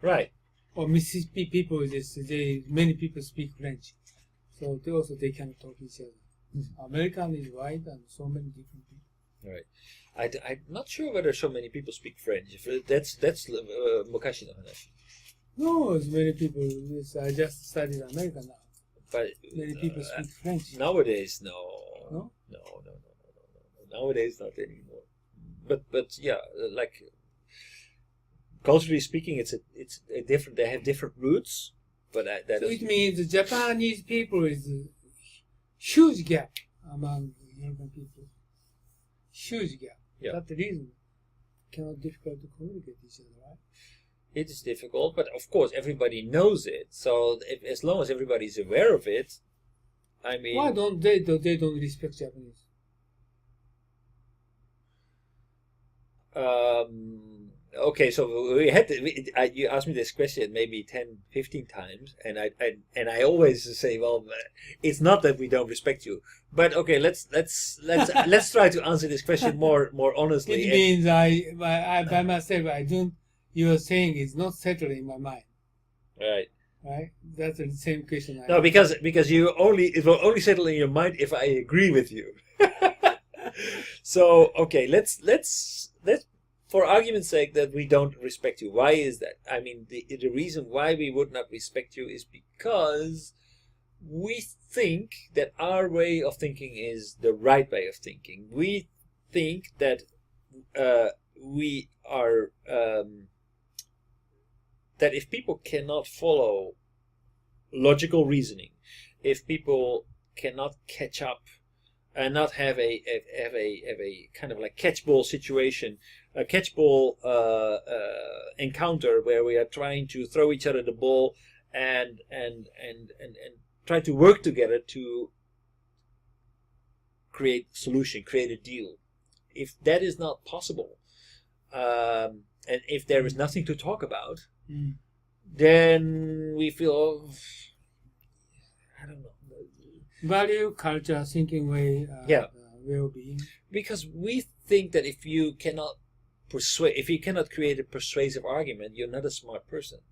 Right. Or Mississippi people, many people speak French, so they cannot talk each other. American is wide and so many different people. Right. I'm not sure whether so many people speak French. If that's Mokashi no hanashi. No, it's many people. Yes, I just studied American now. But many people speak French. Nowadays, no. No? No. Nowadays, not anymore. But yeah, like culturally speaking, it's a different. They have different roots, but that. So it means the Japanese people is a huge gap among European people. Huge gap. Yeah. That's the reason. Cannot difficult to communicate each other, right? It is difficult, but of course everybody knows it. So as long as everybody is aware of it, I mean, why don't they don't respect Japanese? Okay, so you asked me this question maybe 10, 15 times, and I always say, well, it's not that we don't respect you, but okay, let's try to answer this question more honestly. It means I by myself I don't. You're saying it's not settled in my mind. Right. Right. That's the same question. No, because it will only settle in your mind if I agree with you. So okay, let's for argument's sake that we don't respect you. Why is that? I mean, the reason why we would not respect you is because we think that our way of thinking is the right way of thinking. We think that we are that if people cannot follow logical reasoning, if people cannot catch up and not have a kind of like catchball situation, a catchball encounter where we are trying to throw each other the ball and try to work together to create solution, create a deal. If that is not possible, and if there is nothing to talk about, then we feel, I don't know. Value, culture, thinking way, well-being. Because we think that if you cannot create a persuasive argument, you're not a smart person.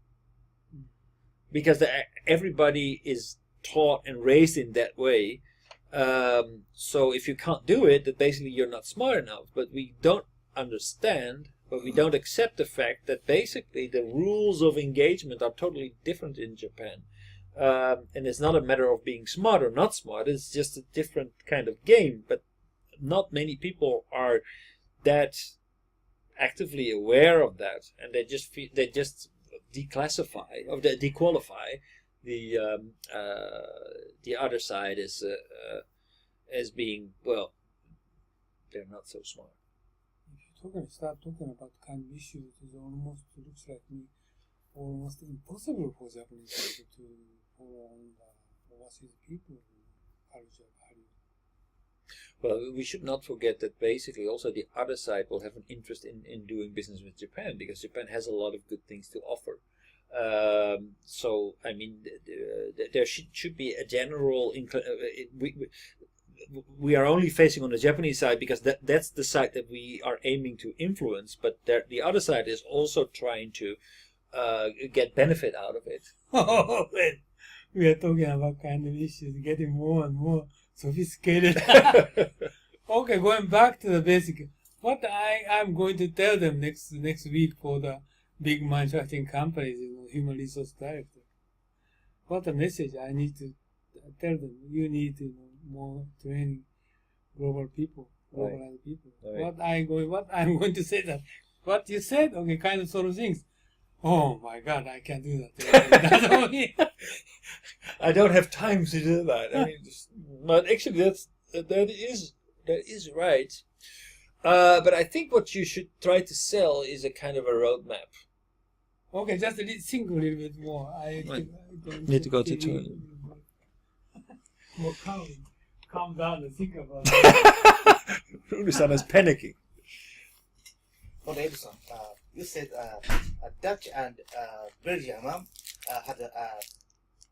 Because everybody is taught and raised in that way. So if you can't do it, that basically you're not smart enough. But we don't understand, but we don't accept the fact that basically the rules of engagement are totally different in Japan. And it's not a matter of being smart or not smart, it's just a different kind of game. But not many people are that actively aware of that, and they just dequalify the other side as being, well, they're not so smart. If you start talking about kind of issues, it almost looks like almost impossible for Japanese people to follow on the overseas people culture value. Well, we should not forget that basically also the other side will have an interest in doing business with Japan, because Japan has a lot of good things to offer. So, I mean, there should be a general... we are only facing on the Japanese side because that's the side that we are aiming to influence, but the other side is also trying to get benefit out of it. Oh, man. We are talking about kind of issues getting more and more sophisticated. Okay, going back to the basic. What I'm going to tell them next week for the big manufacturing companies, human resource director. What a message I need to tell them. You need to more training global people, globalized people. Right. What I'm going to say that. What you said, okay, kind of sort of things. Oh my God, I can't do that. I don't have time to do that. I mean, but actually, that is right. But I think what you should try to sell is a kind of a roadmap. Okay, just think a little bit more. I need to go to toilet. More calm down and think about it. Rune-san is panicking. For Edison, you said Dutch and Belgium had a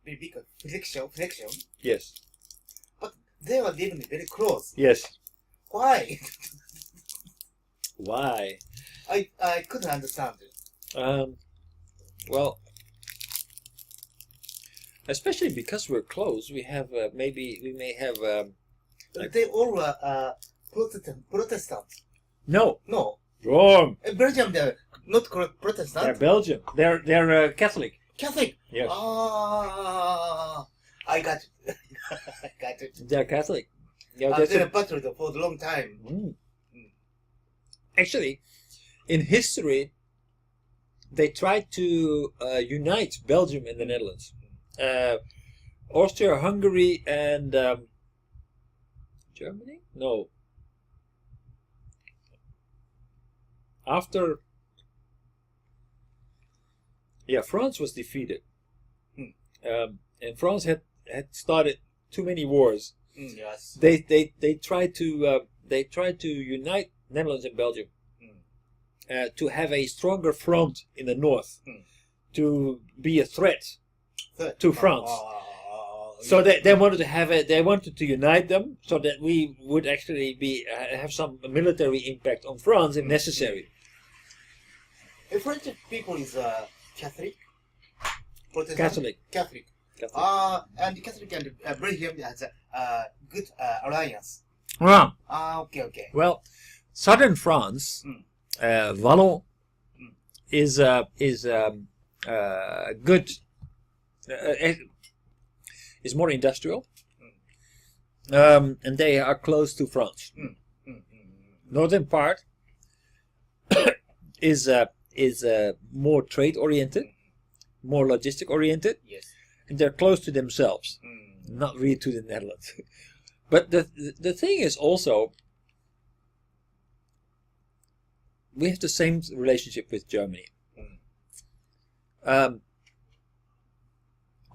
very big flexion. Yes. But they were living very close. Yes. Why? Why? I couldn't understand it. Well, especially because we're close, we have we may have They all were Protestant. no, No. wrong. In Belgium, they're not They're Protestant. Belgian. They're Catholic. Catholic. Yes, Ah, I got it. I got it. they're Catholic. Yeah, that's They're a- battled for a long time. Mm. Actually, in history, they tried to unite Belgium and the Netherlands. Austria, Hungary, and Germany? No. After, France was defeated, and France had started too many wars. Yes. They tried to unite Netherlands and Belgium to have a stronger front in the north, to be a threat to France. So they wanted to have it. They wanted to unite them so that we would actually have some military impact on France if necessary. The French people is Catholic. Protestant? Catholic. Catholic. And Catholic and Belgium has a good alliance. Ah, Okay. well, southern France, Wallon, is good. Is more industrial, and they are close to France. Northern part is more trade oriented, more logistic oriented, Yes. and they're close to themselves, not really to the Netherlands. But the thing is also, we have the same relationship with Germany.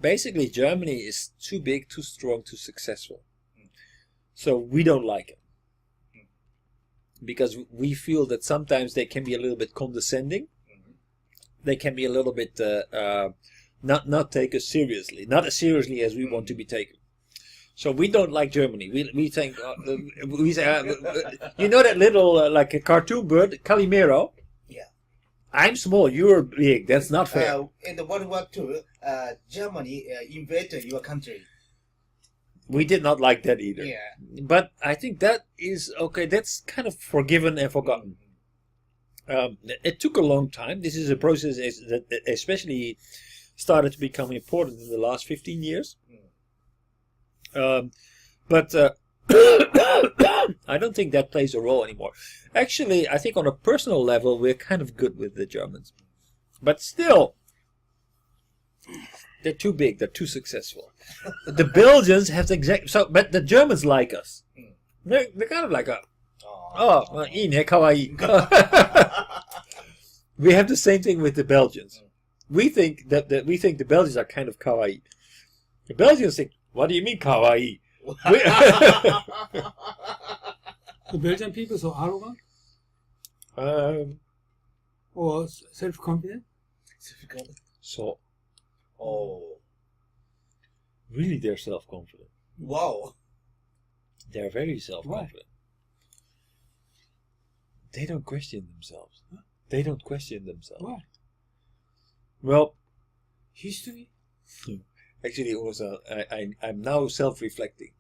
Basically, Germany is too big, too strong, too successful. So we don't like it. Because we feel that sometimes they can be a little bit condescending. They can be a little bit not take us seriously. Not as seriously as we want to be taken. So we don't like Germany. We think, we say, you know that little, like a cartoon bird, Calimero? Yeah. I'm small, you're big. That's not fair. In the World War II, Germany invaded your country. We did not like that either. Yeah. But I think that is okay. That's kind of forgiven and forgotten. It took a long time. This is a process that especially started to become important in the last 15 years. But I don't think that plays a role anymore. Actually, I think on a personal level, we're kind of good with the Germans. But still, they're too big. They're too successful. The Belgians have the exact... but the Germans like us. They're kind of like us. Oh, いいね, kawaii. We have the same thing with the Belgians. We think that we think the Belgians are kind of kawaii. The Belgians think, what do you mean kawaii? The Belgian people so arrogant or self-confident? So, Oh. really, they're self-confident. Wow. They're very self-confident. They don't question themselves. They don't question themselves. Why? Well, History? actually, also, I'm now self-reflecting.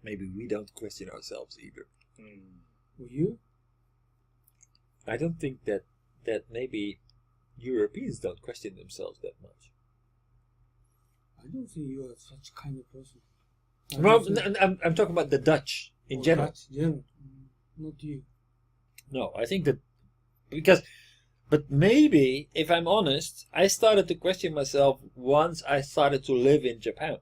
Maybe we don't question ourselves either. Were you? I don't think that maybe Europeans don't question themselves that much. I don't think you are such kind of person. Well, I'm talking about the Dutch in general. Dutch, general. Not you. No, I think that but maybe if I'm honest, I started to question myself once I started to live in Japan.